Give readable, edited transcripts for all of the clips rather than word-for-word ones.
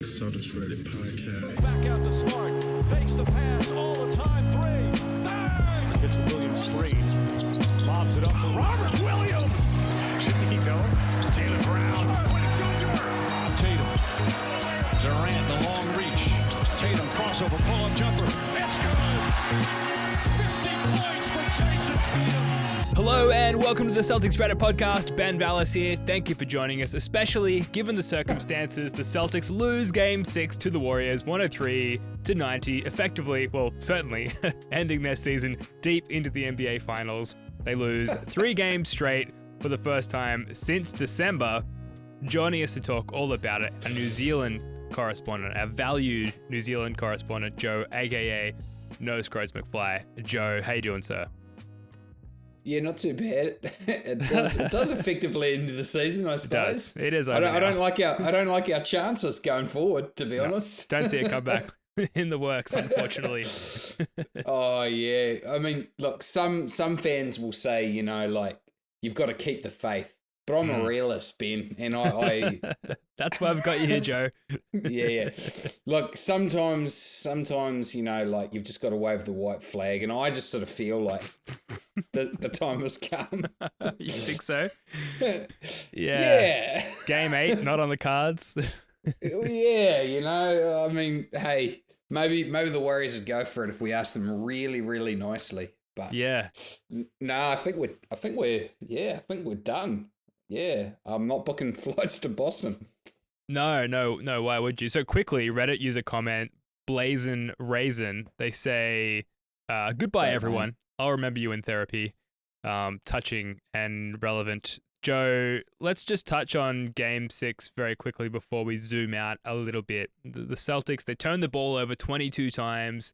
Celtics Ready podcast. Back out to Smart. Fakes the pass all the time. Three. Bang! It's Williams three. Lobs it up for Robert Williams. Should he go? Jaylen Brown. Tatum. Durant, the long reach. Tatum crossover pull-up jumper. It's good. 50 points for Jayson Tatum. Hello and welcome to the Celtics Reddit podcast. Ben Vallis here. Thank you for joining us, especially given the circumstances. The Celtics lose Game 6 to the Warriors, 103-90, effectively, well, certainly, ending their season deep into the NBA Finals. They lose 3 games straight for the first time since December. Joining us to talk all about it, a New Zealand correspondent, our valued New Zealand correspondent, Joe, aka No Scroats McFly. Joe, how you doing, sir? Yeah, not too bad. It does effectively end the season, I suppose. It is. I don't like our chances going forward, to be honest. Don't see a comeback in the works, unfortunately. Oh yeah, I mean, look, some fans will say, you know, like you've got to keep the faith, but I'm a realist, Ben, and I That's why I've got you here, Joe. yeah. Look, sometimes, you know, like you've just got to wave the white flag, and I just sort of feel like the time has come. You think so? Yeah. Game 8, not on the cards. Yeah, you know, I mean, hey, maybe the Warriors would go for it if we asked them really, really nicely. But Yeah. no, I think we're done. Yeah, I'm not booking flights to Boston. No, why would you? So quickly, Reddit user comment, Blazin Raisin, they say, goodbye, Great everyone. name. I'll remember you in therapy. Touching and relevant. Joe, let's just touch on Game 6 very quickly before we zoom out a little bit. The Celtics, they turned the ball over 22 times.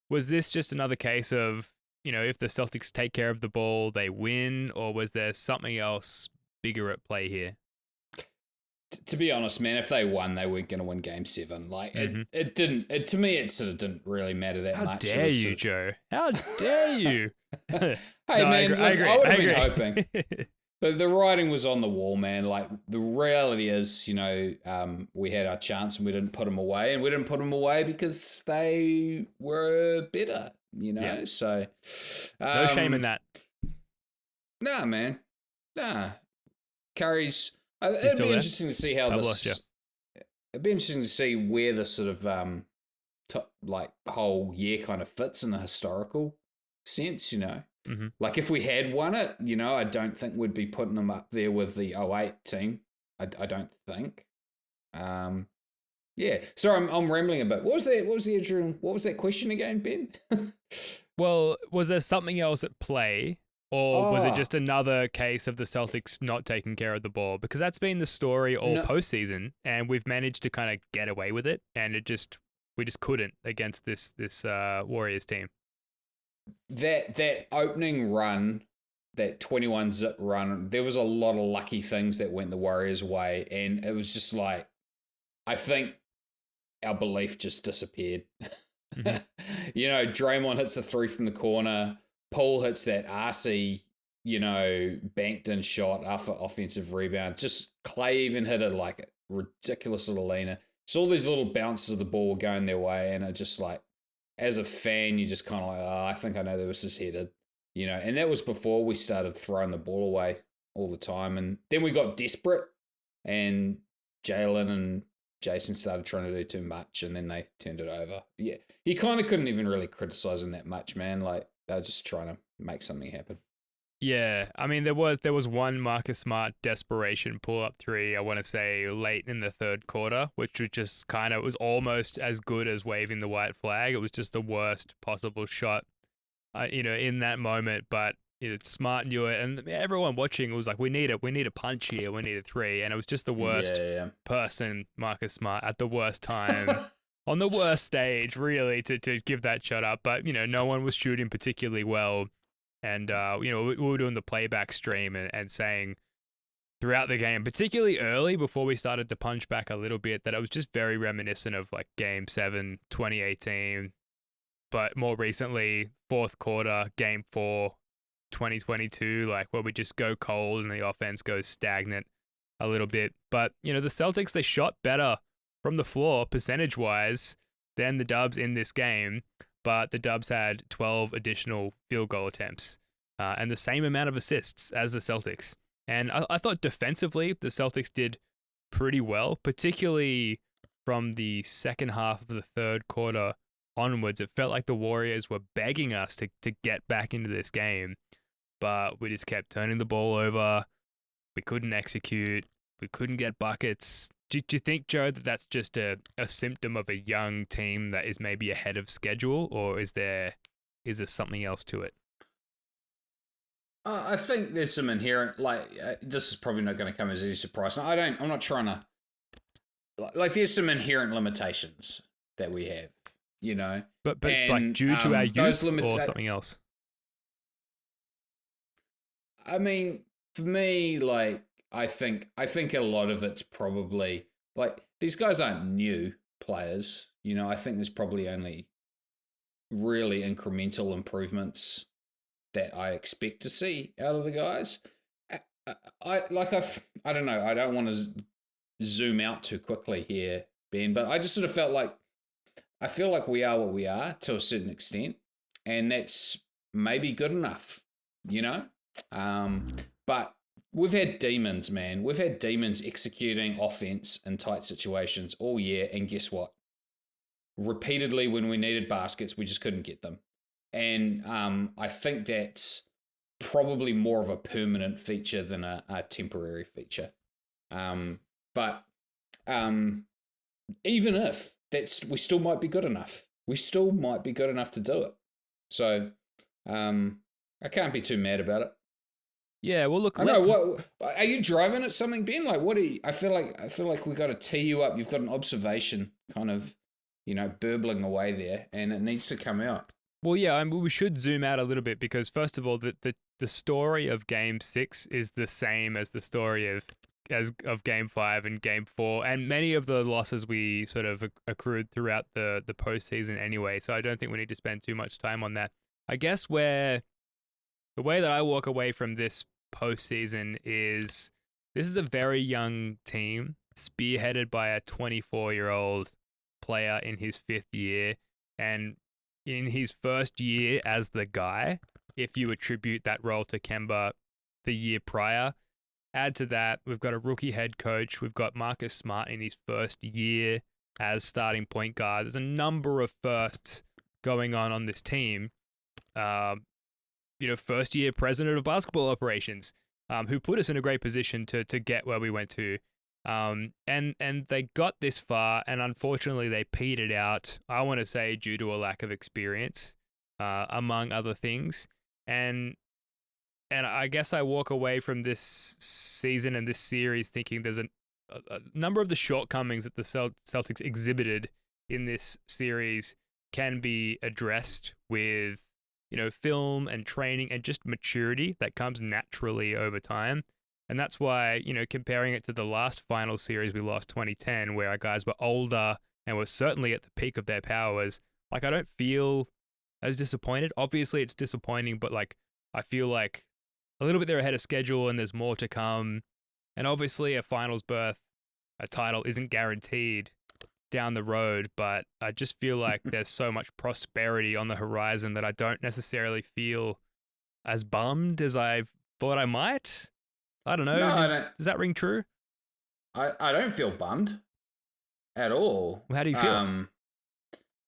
Was this just another case of, you know, if the Celtics take care of the ball, they win, or was there something else bigger at play here? To be honest, man, if they won, they weren't going to win Game 7. Like, it didn't, to me, it sort of didn't really matter that How much. dare you, Joe? How dare you? Hey, No, man, I agree. I would have agree. been hoping. The writing was on the wall, man. Like, the reality is, you know, we had our chance and we didn't put them away. And we didn't put them away because they were better, you know? Yeah. So... No shame in that. Nah, man. Nah. Curry's... It'd still be there? interesting to see how I've lost you. It'd be interesting to see where the sort of whole year kind of fits in the historical sense, you know. Mm-hmm. Like if we had won it, you know, I don't think we'd be putting them up there with the 08 team. I don't think. Yeah. Sorry, I'm rambling a bit. What was that question again, Ben? Well, was there something else at play? Or was it Oh. just another case of the Celtics not taking care of the ball? Because that's been the story all No. postseason, and we've managed to kind of get away with it, and we just couldn't against this Warriors team. That opening run, that 21-zip run, there was a lot of lucky things that went the Warriors' way, and it was just like, I think our belief just disappeared. Mhm. You know, Draymond hits the 3 from the corner, Paul hits that RC, you know, banked in shot after offensive rebound. Just Clay even hit it like a ridiculous little leaner. So all these little bounces of the ball were going their way, and it just like, as a fan, you just kind of like, oh, I think I know where this is headed, you know. And that was before we started throwing the ball away all the time. And then we got desperate, and Jaylen and Jayson started trying to do too much, and then they turned it over. Yeah, you kind of couldn't even really criticize them that much, man. Like, they're just trying to make something happen. Yeah, I mean, there was one Marcus Smart desperation pull-up 3, I want to say, late in the third quarter, which was just kind of, was almost as good as waving the white flag. It was just the worst possible shot, you know, in that moment. But Smart knew it, and everyone watching was like, we need a punch here, we need a 3, and it was just the worst person, Marcus Smart, at the worst time. On the worst stage, really, to give that shot up. But, you know, no one was shooting particularly well. And, you know, we were doing the playback stream and saying throughout the game, particularly early before we started to punch back a little bit, that it was just very reminiscent of like Game 7, 2018. But more recently, fourth quarter, Game 4, 2022, like where we just go cold and the offense goes stagnant a little bit. But, you know, the Celtics, they shot better from the floor percentage-wise than the Dubs in this game, but the Dubs had 12 additional field goal attempts and the same amount of assists as the Celtics. And I thought defensively, the Celtics did pretty well, particularly from the second half of the third quarter onwards. It felt like the Warriors were begging us to get back into this game, but we just kept turning the ball over. We couldn't execute. We couldn't get buckets. Do you think, Joe, that that's just a symptom of a young team that is maybe ahead of schedule, or is there something else to it? I think there's some inherent, this is probably not going to come as any surprise. I'm not trying to, there's some inherent limitations that we have, you know. But like due to our youth or something else? I mean, for me, I think a lot of it's probably, these guys aren't new players, you know. I think there's probably only really incremental improvements that I expect to see out of the guys. I don't know. I don't want to zoom out too quickly here, Ben, but I just sort of I feel like we are what we are to a certain extent, and that's maybe good enough, you know? But we've had demons, man. We've had demons executing offense in tight situations all year, and guess what? Repeatedly, when we needed baskets, we just couldn't get them. And I think that's probably more of a permanent feature than a temporary feature. But even if we still might be good enough. We still might be good enough to do it. So I can't be too mad about it. Yeah, well, look. I know. What are you driving at something, Ben? What are you? I feel like we got to tee you up. You've got an observation, kind of, you know, burbling away there, and it needs to come out. Well, yeah, I mean, we should zoom out a little bit because, first of all, the story of Game 6 is the same as the story of Game 5 and Game 4, and many of the losses we sort of accrued throughout the postseason anyway. So I don't think we need to spend too much time on that. I guess the way that I walk away from this postseason is this is a very young team spearheaded by a 24-year-old player in his 5th year, and in his first year as the guy, if you attribute that role to Kemba the year prior. Add to that, we've got a rookie head coach. We've got Marcus Smart in his first year as starting point guard. There's a number of firsts going on this team. First year president of basketball operations, who put us in a great position to get where we went to. And they got this far, and unfortunately they petered out, I want to say, due to a lack of experience, among other things. And I guess I walk away from this season and this series thinking there's a number of the shortcomings that the Celtics exhibited in this series can be addressed with, film and training and just maturity that comes naturally over time. And that's why, comparing it to the last final series we lost, 2010, where our guys were older and were certainly at the peak of their powers, I don't feel as disappointed. Obviously, it's disappointing, but I feel like a little bit they're ahead of schedule and there's more to come. And obviously, a finals berth, a title isn't guaranteed down the road, but I just feel like there's so much prosperity on the horizon that I don't necessarily feel as bummed as I thought I might. I don't know. Does that ring true? I don't feel bummed at all. How do you feel?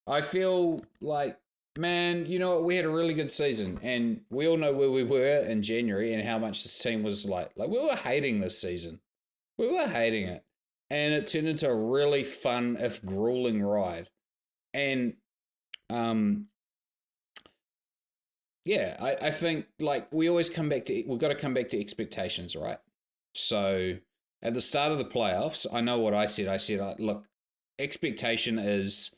I feel like, man, you know what? We had a really good season, and we all know where we were in January and how much this team was like we were hating this season. We were hating it, and it turned into a really fun, if grueling, ride. And yeah, I think we always we've got to come back to expectations, right? So at the start of the playoffs, I know what I said. I said, look, expectation is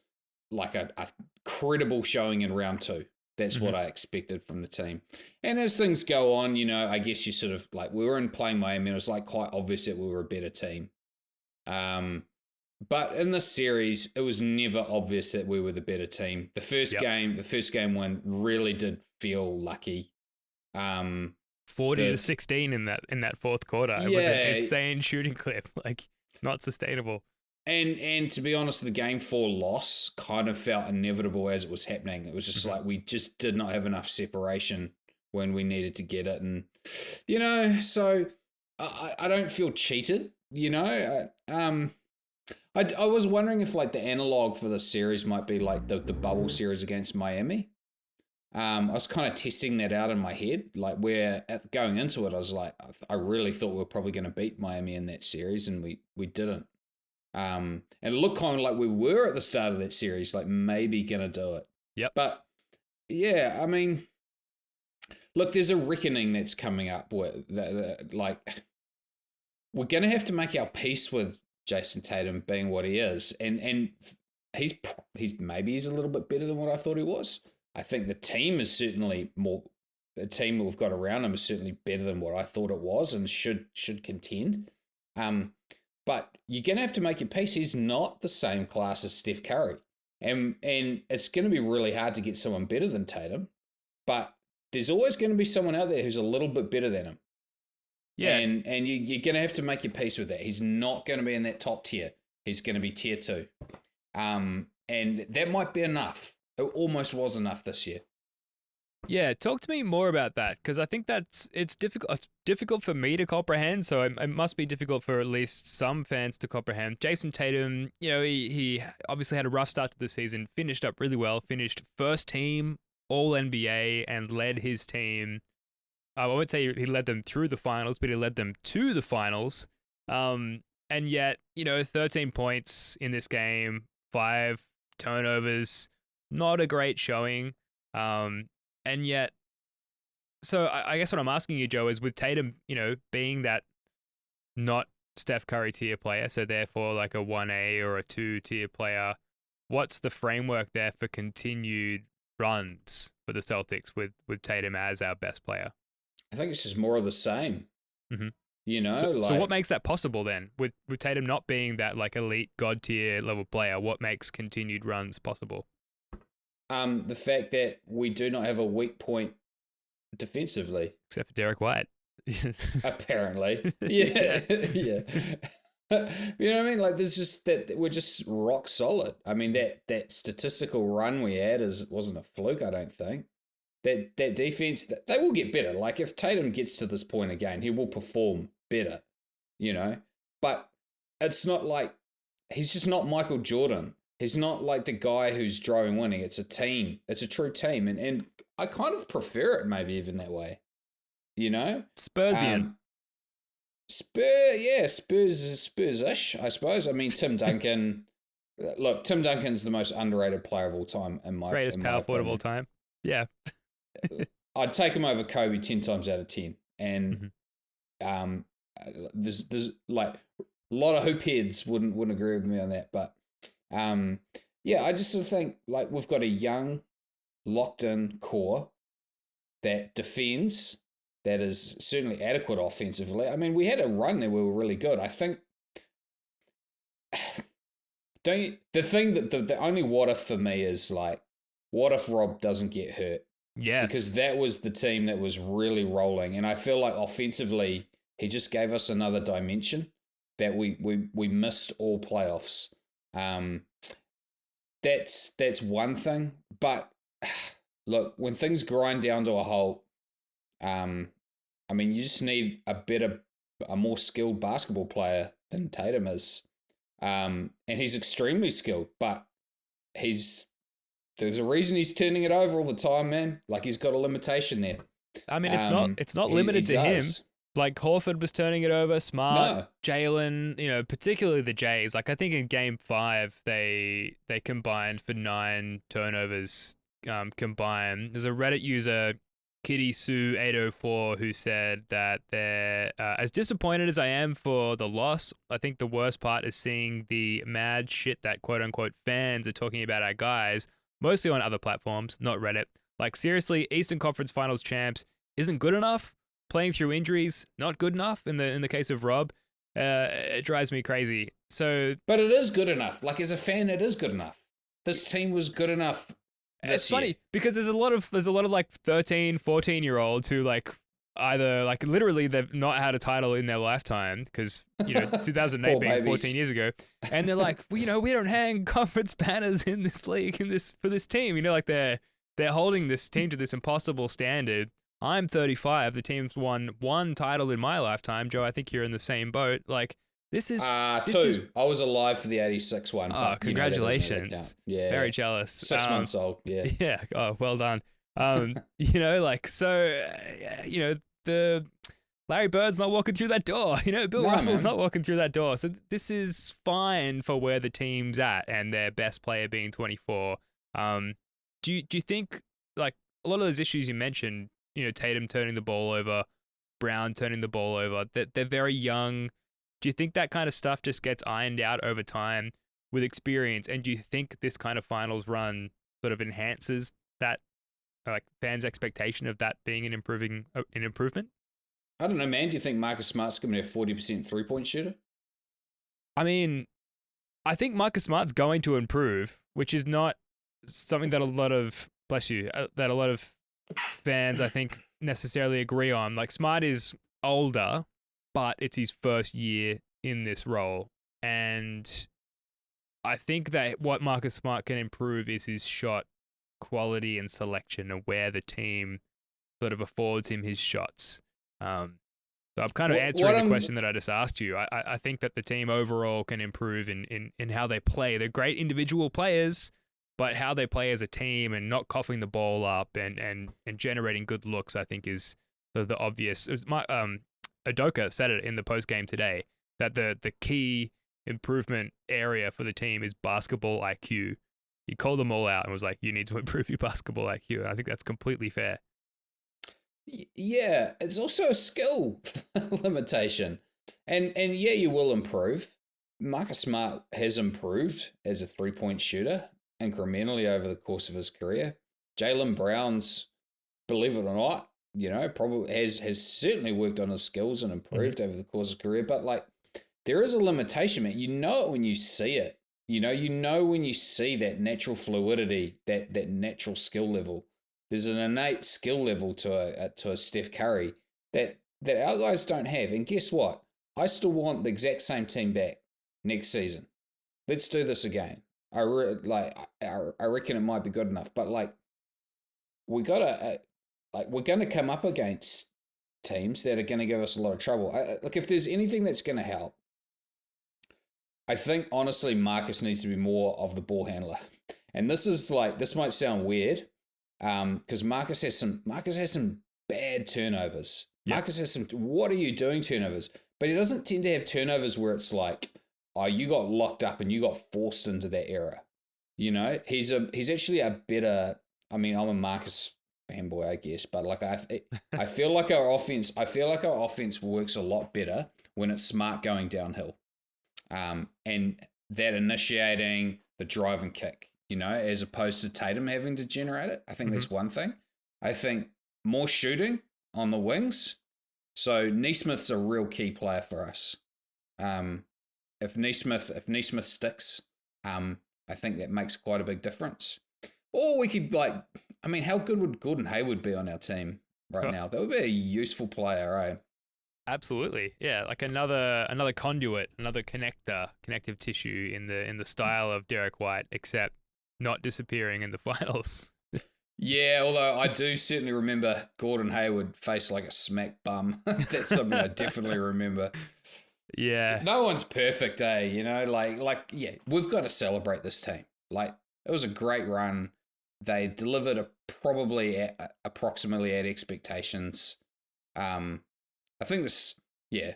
a credible showing in round 2. That's what I expected from the team. And as things go on, I guess you sort of we were in playing Miami, and it was quite obvious that we were a better team. But in this series, it was never obvious that we were the better team. The first game win really did feel lucky. 40-16 in that fourth quarter with an insane shooting clip, not sustainable. And to be honest, the game 4 loss kind of felt inevitable as it was happening. It was just like we just did not have enough separation when we needed to get it. And, so I don't feel cheated, I was wondering if like the analog for the series might be like the bubble series against Miami. I was kind of testing that out in my head, like where going into it, I was like, I really thought we were probably going to beat Miami in that series, and we didn't. And it looked kind of like we were at the start of that series, like maybe going to do it. Yep. But yeah, I mean, look, there's a reckoning that's coming up with like we're going to have to make our peace with Jayson Tatum being what he is, and he's maybe a little bit better than what I thought he was. I think the team is certainly the team we've got around him is certainly better than what I thought it was, and should contend. But you're gonna have to make your peace. He's not the same class as Steph Curry, and it's gonna be really hard to get someone better than Tatum. But there's always going to be someone out there who's a little bit better than him. Yeah, and you're going to have to make your peace with that. He's not going to be in that top tier. He's going to be tier 2. And that might be enough. It almost was enough this year. Yeah, talk to me more about that, because I think it's difficult. It's difficult for me to comprehend, so it must be difficult for at least some fans to comprehend. Jayson Tatum, he obviously had a rough start to the season, finished up really well, finished first team All-NBA, and led his team. I won't say he led them through the finals, but he led them to the finals. And yet, 13 points in this game, 5 turnovers, not a great showing. And yet, so I guess what I'm asking you, Joe, is with Tatum, being that not Steph Curry tier player, so therefore like a 1A or a 2 tier player, what's the framework there for continued runs for the Celtics with Tatum as our best player? I think it's just more of the same. Mm-hmm. So what makes that possible then? With Tatum not being that like elite god tier level player, what makes continued runs possible? The fact that we do not have a weak point defensively, except for Derek White. Apparently, yeah. You know what I mean? Like, there's just that we're just rock solid. I mean, that statistical run we had wasn't a fluke. I don't think that defense, they will get better. Like, if Tatum gets to this point again, he will perform better. But it's not like he's just not Michael Jordan. He's not like the guy who's driving winning. It's a team. It's a true team. And I kind of prefer it maybe even that way. Spursian. Spurs-ish, I suppose. I mean, Tim Duncan. Look, Tim Duncan's the most underrated player of all time in my greatest power forward of all time. Yeah. I'd take him over Kobe 10 times out of 10. And there's like a lot of hoop heads wouldn't agree with me on that, but I just sort of think like we've got a young, locked-in core that defends, that is certainly adequate offensively. I mean, we had a run there where we were really good. I think the only what if for me is like, what if Rob doesn't get hurt? Yes. Because that was the team that was really rolling. And I feel like offensively, he just gave us another dimension that we missed all playoffs. That's one thing. But look, when things grind down to a halt, I mean, you just need a more skilled basketball player than Tatum is. And he's extremely skilled, but there's a reason he's turning it over all the time, man. Like, he's got a limitation there. I mean, it's not limited to him. Like, Horford was turning it over, Smart, Jalen, particularly the Jays. Like, I think in Game 5, they combined for 9 turnovers combined. There's a Reddit user, Kitty Sue 804, who said that they're as disappointed as I am for the loss, I think the worst part is seeing the mad shit that quote-unquote fans are talking about our guys, mostly on other platforms, not Reddit. Like, seriously, Eastern Conference Finals champs isn't good enough. Playing through injuries, not good enough in the case of Rob. It drives me crazy. But it is good enough. Like, as a fan, it is good enough. This team was good enough. It's funny because there's a lot of like 13, 14-year-olds who like either like literally they've not had a title in their lifetime because 2008 Poor being babies. 14 years ago, and they're like, well, we don't hang conference banners in this league for this team. Like they're holding this team to this impossible standard. I'm 35. The team's won one title in my lifetime. Joe, I think you're in the same boat. Like this is two. I was alive for the 86 one. Oh, but, congratulations! Yeah, Very jealous. 6 months old. Yeah. Yeah. Oh, well done. The Larry Bird's not walking through that door. Bill Russell's not walking through that door. So this is fine for where the team's at and their best player being 24. Do you think like a lot of those issues you mentioned, Tatum turning the ball over, Brown turning the ball over, that they're very young. Do you think that kind of stuff just gets ironed out over time with experience? And do you think this kind of finals run sort of enhances that, like fans' expectation of that being an improvement? I don't know, man. Do you think Marcus Smart's going to be a 40% 3-point shooter? I mean, I think Marcus Smart's going to improve, which is not something that a lot of fans, I think, necessarily agree on. Like Smart is older, but it's his first year in this role. And I think that what Marcus Smart can improve is his shot quality and selection and where the team sort of affords him his shots. So I'm kind of answering the question that I just asked you. I think that the team overall can improve in how they play. They're great individual players, but how they play as a team and not coughing the ball up and generating good looks, I think, is sort of the obvious. Udoka said it in the post game today that the key improvement area for the team is basketball IQ. He called them all out and was like, "You need to improve your basketball IQ." And I think that's completely fair. Yeah, it's also a skill limitation. And yeah, you will improve. Marcus Smart has improved as a 3-point shooter incrementally over the course of his career. Jaylen Brown's, believe it or not, probably has certainly worked on his skills and improved over the course of his career. But like, there is a limitation, man. You know it when you see it. You know when you see that natural fluidity, that natural skill level. There's an innate skill level to a Steph Curry that our guys don't have. And guess what? I still want the exact same team back next season. Let's do this again. I reckon it might be good enough. But like, we're going to come up against teams that are going to give us a lot of trouble. Look, if there's anything that's going to help, I think honestly Marcus needs to be more of the ball handler. And this might sound weird, because Marcus has some bad turnovers. Yep. Marcus has some what are you doing turnovers, but he doesn't tend to have turnovers where it's like, oh, you got locked up and you got forced into that era. He's actually a better. I mean, I'm a Marcus fanboy, I guess, but like I feel like our offense works a lot better when it's Smart going downhill, and that initiating the drive and kick. As opposed to Tatum having to generate it. I think that's one thing. I think more shooting on the wings. So Neesmith's a real key player for us. If Neesmith sticks, I think that makes quite a big difference. Or we could how good would Gordon Hayward be on our team right now? That would be a useful player, right? Absolutely, yeah, like another conduit, another connective tissue in the style of Derek White, except not disappearing in the finals. Yeah, although I do certainly remember Gordon Hayward face like a smack bum. That's something I definitely remember. Yeah. No one's perfect, eh? Yeah, we've got to celebrate this team. Like, it was a great run. They delivered approximately at expectations. I think this, yeah.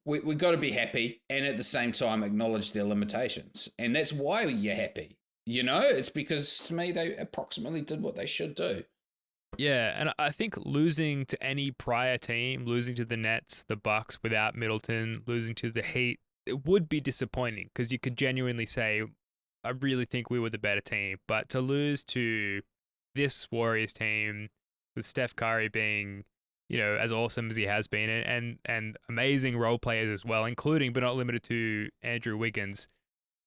We got to be happy and at the same time acknowledge their limitations. And that's why you're happy. It's because to me, they approximately did what they should do. Yeah, and I think losing to any prior team, losing to the Nets, the Bucks without Middleton, losing to the Heat, it would be disappointing because you could genuinely say, I really think we were the better team. But to lose to this Warriors team, with Steph Curry being, as awesome as he has been, and amazing role players as well, including but not limited to Andrew Wiggins.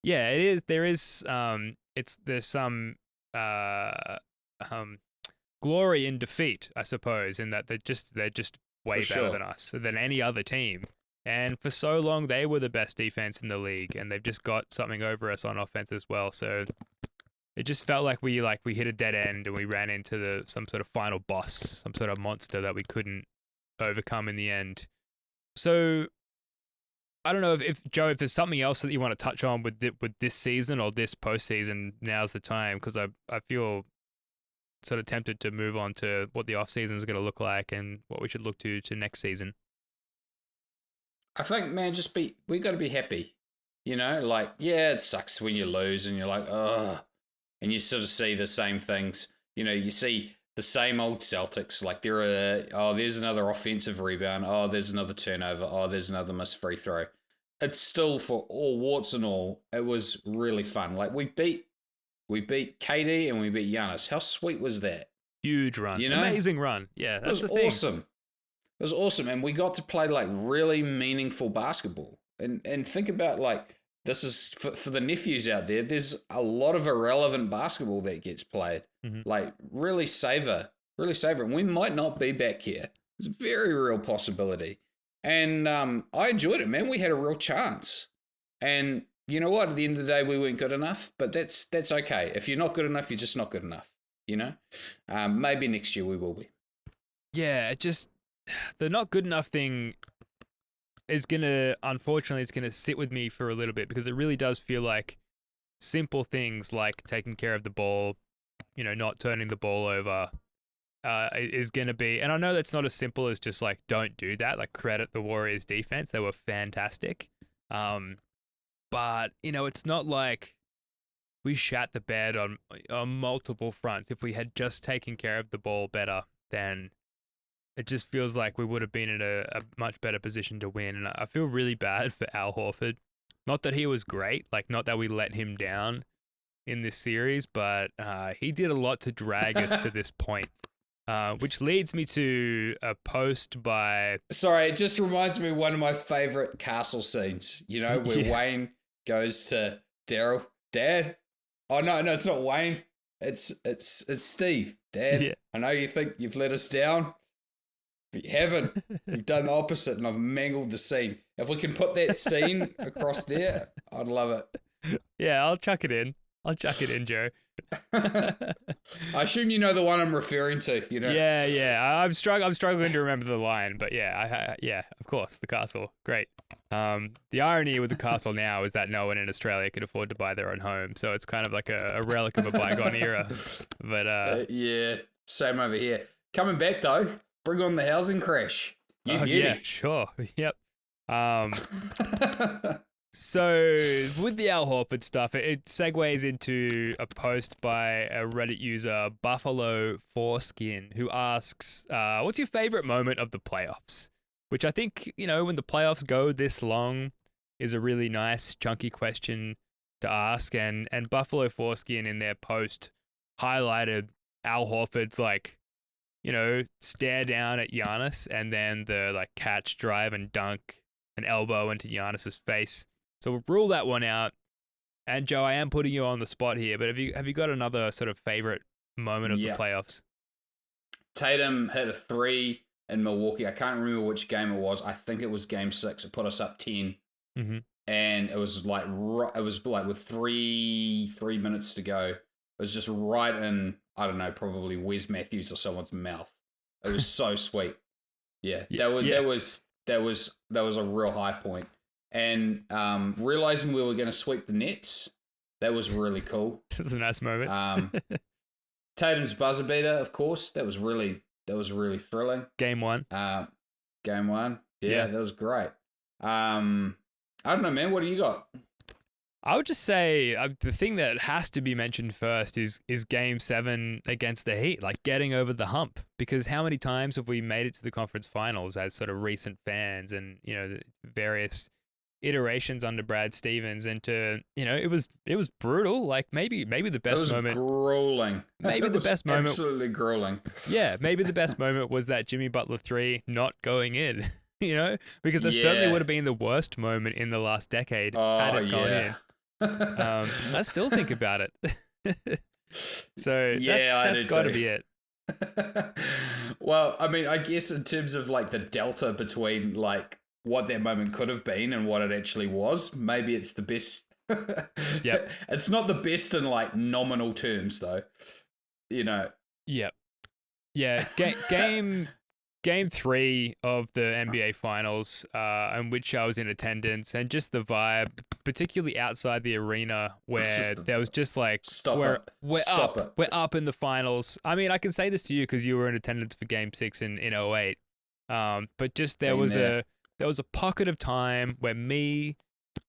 Yeah, it is. There's some glory in defeat, I suppose, in that they're just way better than us, than any other team. And for so long, they were the best defense in the league, and they've just got something over us on offense as well. So it just felt like we hit a dead end and we ran into some sort of final boss, some sort of monster that we couldn't overcome in the end. So I don't know if Joe, if there's something else that you want to touch on with this season or this postseason, now's the time, because I feel sort of tempted to move on to what the off season is going to look like and what we should look to next season. I think, man, we got to be happy. You know, like, yeah, it sucks when you lose and you're like, oh, and you sort of see the same things. You know, you see the same old Celtics, like there's another offensive rebound. Oh, there's another turnover. Oh, there's another missed free throw. It's still, for all warts and all, it was really fun. Like, we beat KD and we beat Giannis. How sweet was that? Huge run. You know? Amazing run. Yeah, that's the thing. Awesome. It was awesome. And we got to play like really meaningful basketball. And think about, like, this is for the nephews out there, there's a lot of irrelevant basketball that gets played. Mm-hmm. Like, really savor it. And we might not be back here. It's a very real possibility. And I enjoyed it, man. We had a real chance. And you know what? At the end of the day, we weren't good enough, but that's okay. If you're not good enough, you're just not good enough, you know? Maybe next year we will be. Yeah, the not good enough thing is unfortunately, it's going to sit with me for a little bit, because it really does feel like simple things like taking care of the ball, you know, not turning the ball over, is going to be, and I know that's not as simple as just like, don't do that. Like, credit the Warriors defense. They were fantastic. But, you know, it's not like we shat the bed on multiple fronts. If we had just taken care of the ball better, then it just feels like we would have been in a much better position to win. And I feel really bad for Al Horford. Not that he was great, like, not that we let him down in this series, but he did a lot to drag us to this point. Which leads me to a post by... Sorry, it just reminds me of one of my favorite Castle scenes, you know, where Wayne goes to Daryl, Dad. Oh, no, it's not Wayne. It's Steve. Dad, yeah. I know you think you've let us down, but you haven't. You've done the opposite, and I've mangled the scene. If we can put that scene across there, I'd love it. Yeah, I'll chuck it in, Joe. I assume you know the one I'm referring to, you know? Yeah. I'm struggling to remember the line, but yeah, of course, the castle. Great. The irony with the castle now is that no one in Australia could afford to buy their own home, so it's kind of like a relic of a bygone era. But yeah, same over here. Coming back though, bring on the housing crash. Yeah, sure. Yep. So with the Al Horford stuff, it segues into a post by a Reddit user, Buffalo Foreskin, who asks, what's your favorite moment of the playoffs? Which I think, you know, when the playoffs go this long is a really nice, chunky question to ask. And Buffalo Foreskin in their post highlighted Al Horford's, like, you know, stare down at Giannis and then the, like, catch, drive, and dunk, an elbow into Giannis's face. So we'll rule that one out. And Joe, I am putting you on the spot here, but have you got another sort of favorite moment of the playoffs? Tatum hit a 3 in Milwaukee. I can't remember which game it was. I think it was Game 6. It put us up 10, and it was like with three minutes to go. It was just right in, I don't know, probably Wes Matthews or someone's mouth. It was so sweet. Yeah, that was a real high point. And realizing we were going to sweep the Nets, that was really cool. It was a nice moment. Tatum's buzzer beater, of course, that was really thrilling. Game 1. Game 1. Yeah, that was great. I don't know, man. What do you got? I would just say the thing that has to be mentioned first is Game 7 against the Heat, like getting over the hump. Because how many times have we made it to the conference finals as sort of recent fans, and, you know, the various iterations under Brad Stevens, and to, you know, it was brutal. Like maybe the best moment. Grueling. Maybe the best moment. Absolutely grueling. Yeah, maybe the best moment was that Jimmy Butler 3 not going in. You know, because it certainly would have been the worst moment in the last decade had it gone in. I still think about it. So that's got to be it. Well, I mean, I guess in terms of like the delta between like what that moment could have been and what it actually was, maybe it's the best. Yep. It's not the best in like nominal terms, though. You know. Yep. Yeah. Game 3 of the NBA Finals, in which I was in attendance, and just the vibe, particularly outside the arena, where there was just like, we're up in the finals. I mean, I can say this to you because you were in attendance for Game 6 in 08. But just there was a pocket of time where me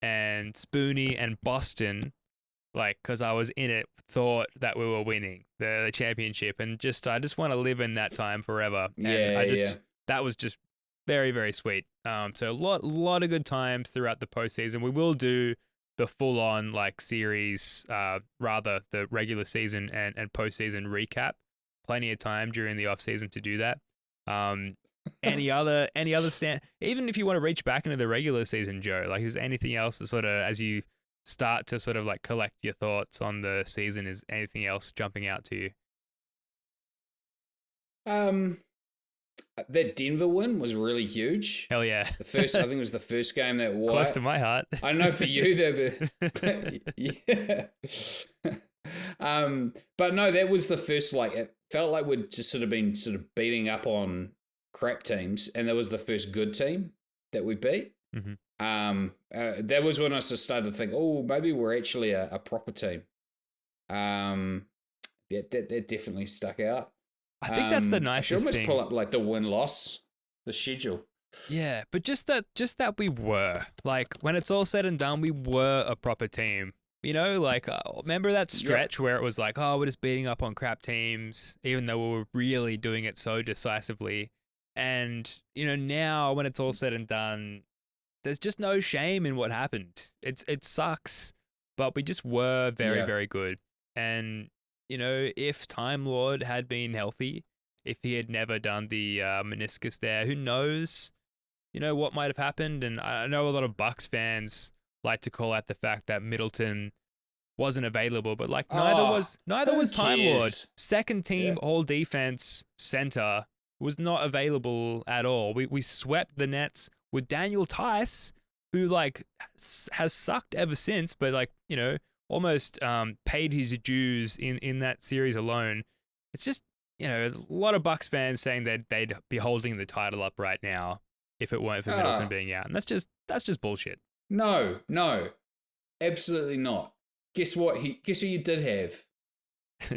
and Spoonie and Boston, like, because I was in it, thought that we were winning the championship, and I just want to live in that time forever. And that was just very, very sweet. So a lot of good times throughout the postseason. We will do the full on like series, rather the regular season and postseason recap. Plenty of time during the off season to do that. Any other even if you want to reach back into the regular season, Joe, like, is there anything else that sort of, as you start to sort of like collect your thoughts on the season, is anything else jumping out to you? That Denver win was really huge. Hell yeah. I think it was the first game that was close to my heart. I know for you that, yeah. But no, that was the first, like, it felt like we'd just sort of been sort of beating up on crap teams, and that was the first good team that we beat. Mm-hmm. That was when I sort of started to think, oh, maybe we're actually a proper team. Yeah, that definitely stuck out. I think that's the nicest I should almost thing. pull up like the win-loss, the schedule. Yeah, but just that we were, like, when it's all said and done, we were a proper team. You know, like, remember that stretch where it was like, oh, we're just beating up on crap teams, even though we were really doing it so decisively. And, you know, now when it's all said and done, there's just no shame in what happened. It sucks, but we just were very, very good. And, you know, if Time Lord had been healthy, if he had never done the meniscus there, who knows, you know, what might have happened. And I know a lot of Bucks fans like to call out the fact that Middleton wasn't available, but like neither was Time Lord. Second team all defense center was not available at all. We swept the Nets with Daniel Tice, who like has sucked ever since, but like, you know, almost paid his dues in that series alone. It's just, you know, a lot of Bucks fans saying that they'd be holding the title up right now if it weren't for Middleton being out, and that's just bullshit. No, absolutely not. Guess what? Guess who you did have?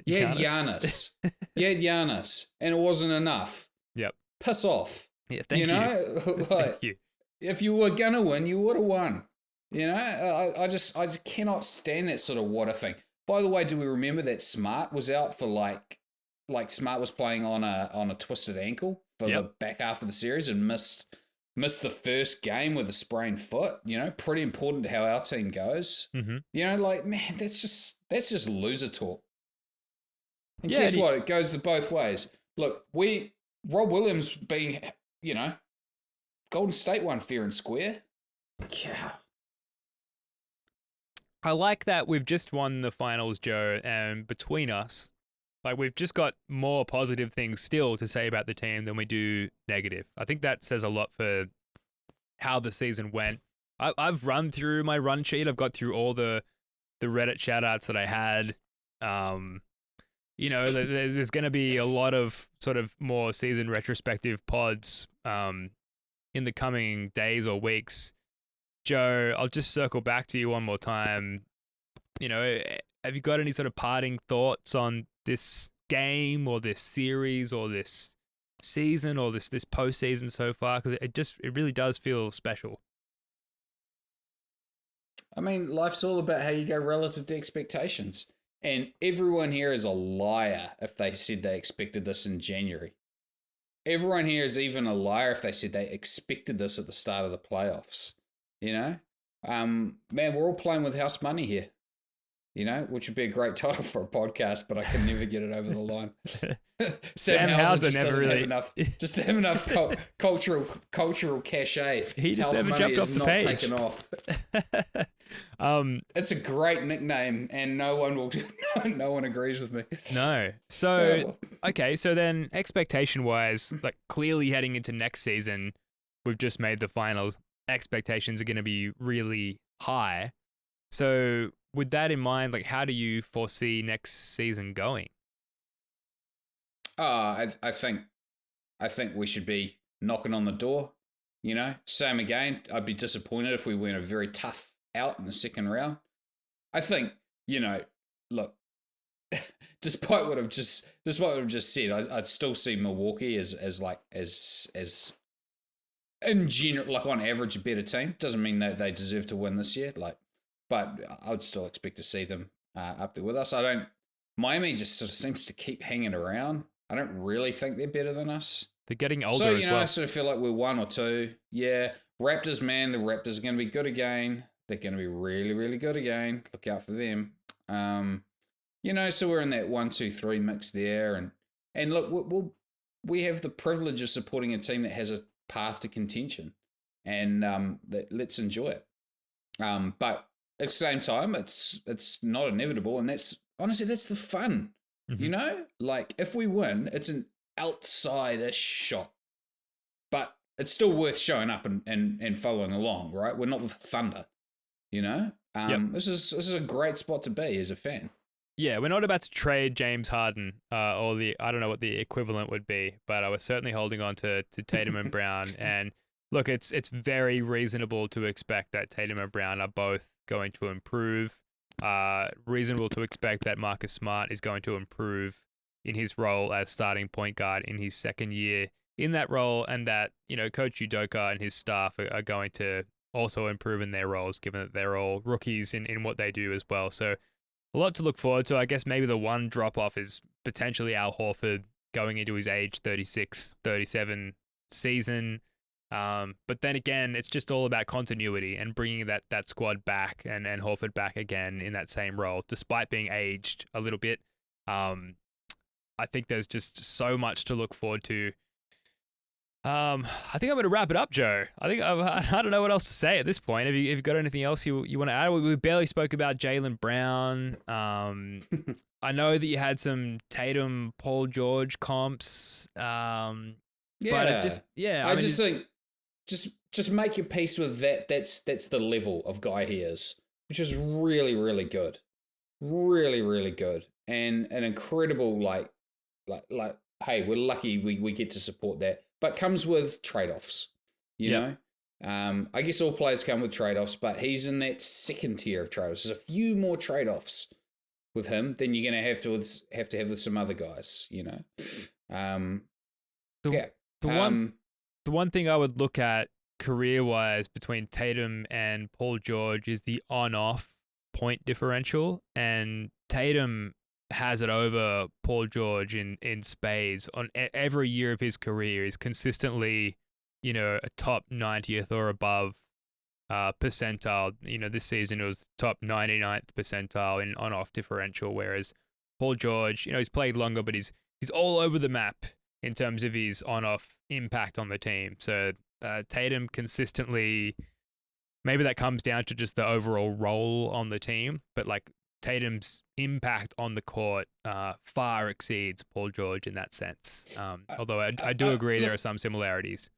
You had Giannis. You had Giannis, and it wasn't enough. Yep. Piss off. Yeah, thank you. You know, like, Thank you. If you were gonna win, you would have won. You know, I just cannot stand that sort of water thing. By the way, do we remember that Smart was out for like Smart was playing on a twisted ankle for the back half of the series and missed the first game with a sprained foot? You know, pretty important to how our team goes. Mm-hmm. You know, like, man, that's just loser talk. And guess what? It goes both ways. Look, Rob Williams being, you know, Golden State won fair and square. Yeah. I like that we've just won the finals, Joe, and between us, like, we've just got more positive things still to say about the team than we do negative. I think that says a lot for how the season went. I've run through my run sheet. I've got through all the Reddit shout-outs that I had. You know, there's going to be a lot of sort of more season retrospective pods in the coming days or weeks. Joe, I'll just circle back to you one more time. You know, have you got any sort of parting thoughts on this game or this series or this season or this postseason so far? Because it really does feel special. I mean, life's all about how you go relative to expectations. And everyone here is a liar if they said they expected this in January. Everyone here is even a liar if they said they expected this at the start of the playoffs. You know? Man, we're all playing with house money here. which would be a great title for a podcast, but I can never get it over the line. Sam Hauser just never doesn't really have enough cultural cachet. He just House never Money jumped off is the not page. taken off. It's a great nickname, and no one agrees with me. No. So okay, so then expectation wise, like clearly heading into next season, we've just made the finals. Expectations are going to be really high. So with that in mind, like how do you foresee next season going? I think we should be knocking on the door. Same again. I'd be disappointed if we went a very tough out in the second round. I think, look, despite what I've just said, I'd still see Milwaukee as in general, like on average, a better team. Doesn't mean that they deserve to win this year, but I would still expect to see them up there with us. Miami just sort of seems to keep hanging around. I don't really think they're better than us. They're getting older so, as well. I sort of feel like we're one or two. Yeah. Raptors, man, the Raptors are going to be good again. They're going to be really, really good again. Look out for them. So we're in that 1, 2, 3 mix there. And look, we have the privilege of supporting a team that has a path to contention. And let's enjoy it. But at the same time, it's not inevitable. And that's the fun. Mm-hmm. Like if we win, it's an outside-ish shot, but it's still worth showing up and following along, right? We're not the Thunder, Yep. This is a great spot to be as a fan. Yeah, we're not about to trade James Harden or I don't know what the equivalent would be, but I was certainly holding on to Tatum and Brown. And look, it's very reasonable to expect that Tatum and Brown are both going to improve. Reasonable to expect that Marcus Smart is going to improve in his role as starting point guard in his second year in that role, and that Coach Udoka and his staff are going to also improve in their roles, given that they're all rookies in what they do as well. So a lot to look forward to. I guess maybe the one drop off is potentially Al Horford going into his age 36, 37 season. But then again, it's just all about continuity and bringing that squad back and Horford back again in that same role, despite being aged a little bit. I think there's just so much to look forward to. I think I'm going to wrap it up, Joe. I don't know what else to say at this point. Have you got anything else you want to add? We barely spoke about Jaylen Brown. I know that you had some Tatum, Paul George comps. But it I just think just make your peace with that. That's the level of guy he is, which is really, really good, really, really good, and an incredible like. Hey, we're lucky we get to support that, but comes with trade-offs, you know? I guess all players come with trade-offs, but he's in that second tier of trade-offs. There's a few more trade-offs with him than you're going to have with some other guys, The one thing I would look at career-wise between Tatum and Paul George is the on-off point differential, and Tatum has it over Paul George in spades on every year of his career. Is consistently, a top 90th or above percentile. This season it was top 99th percentile in on-off differential, whereas Paul George, he's played longer, but he's all over the map in terms of his on-off impact on the team. So Tatum consistently, maybe that comes down to just the overall role on the team, but like Tatum's impact on the court far exceeds Paul George in that sense. Although I do agree there are some similarities.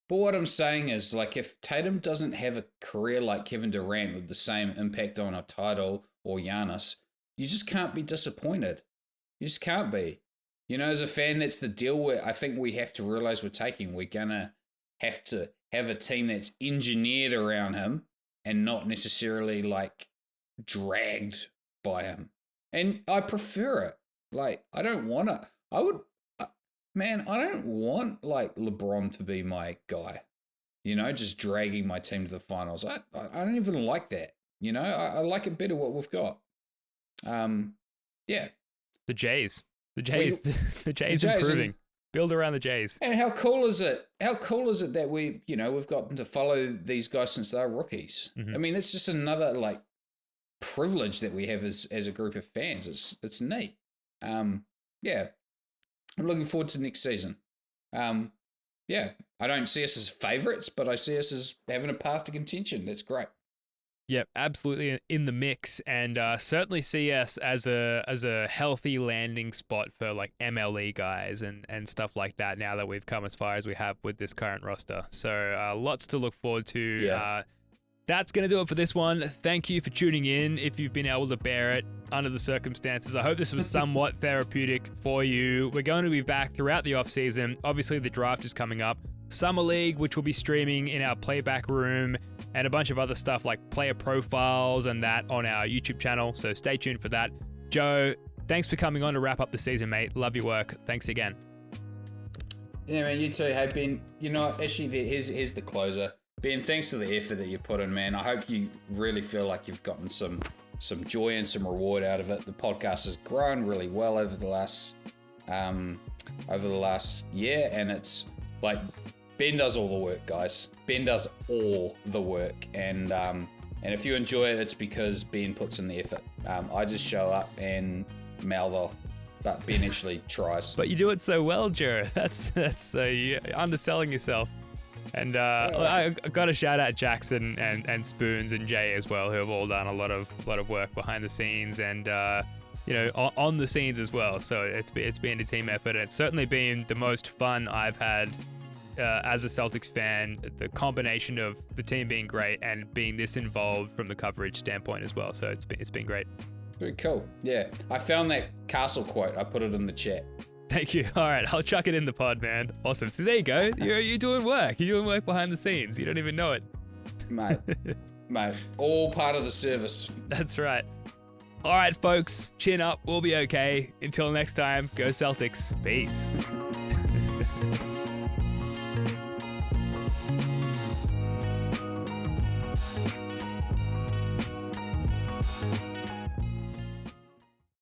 But what I'm saying is, like, if Tatum doesn't have a career like Kevin Durant with the same impact on a title or Giannis, you just can't be disappointed. You just can't be. As a fan, that's the deal where I think we have to realize we're taking. We're going to have a team that's engineered around him and not necessarily, like, dragged by him. And I prefer it. Like, I don't want to. I don't want, like, LeBron to be my guy, just dragging my team to the finals. I don't even like that, I like it better what we've got. Yeah. The Jays improving. Build around the Jays. And how cool is it? How cool is it that we've gotten to follow these guys since they're rookies? Mm-hmm. I mean, it's just another, like, privilege that we have as a group of fans. It's neat. Yeah, I'm looking forward to next season. Yeah, I don't see us as favorites, but I see us as having a path to contention. That's great. Yep, absolutely in the mix, and certainly see us as a healthy landing spot for like MLE guys and stuff like that. Now that we've come as far as we have with this current roster, so lots to look forward to. Yeah. That's going to do it for this one. Thank you for tuning in. If you've been able to bear it under the circumstances, I hope this was somewhat therapeutic for you. We're going to be back throughout the off season. Obviously, the draft is coming up. Summer League, which will be streaming in our playback room, and a bunch of other stuff like player profiles and that on our YouTube channel. So stay tuned for that. Joe, thanks for coming on to wrap up the season, mate. Love your work. Thanks again. Yeah, man, you too. Hey, Ben, you know what? Actually, here's the closer. Ben, thanks for the effort that you put in, man. I hope you really feel like you've gotten some joy and some reward out of it. The podcast has grown really well over the last year, and it's like Ben does all the work, guys. Ben does all the work, and if you enjoy it, it's because Ben puts in the effort. I just show up and mouth off, but Ben actually tries. But you do it so well, Joe. That's you're underselling yourself. And I got to shout out Jackson and Spoons and Jay as well, who have all done a lot of work behind the scenes and on the scenes as well. So it's been a team effort, and it's certainly been the most fun I've had as a Celtics fan. The combination of the team being great and being this involved from the coverage standpoint as well. So it's been great. Very cool. Yeah, I found that Castle quote. I put it in the chat. Thank you. All right, I'll chuck it in the pod, man. Awesome. So there you go. You're doing work. You're doing work behind the scenes. You don't even know it. Mate, all part of the service. That's right. All right, folks, chin up. We'll be okay. Until next time, go Celtics. Peace.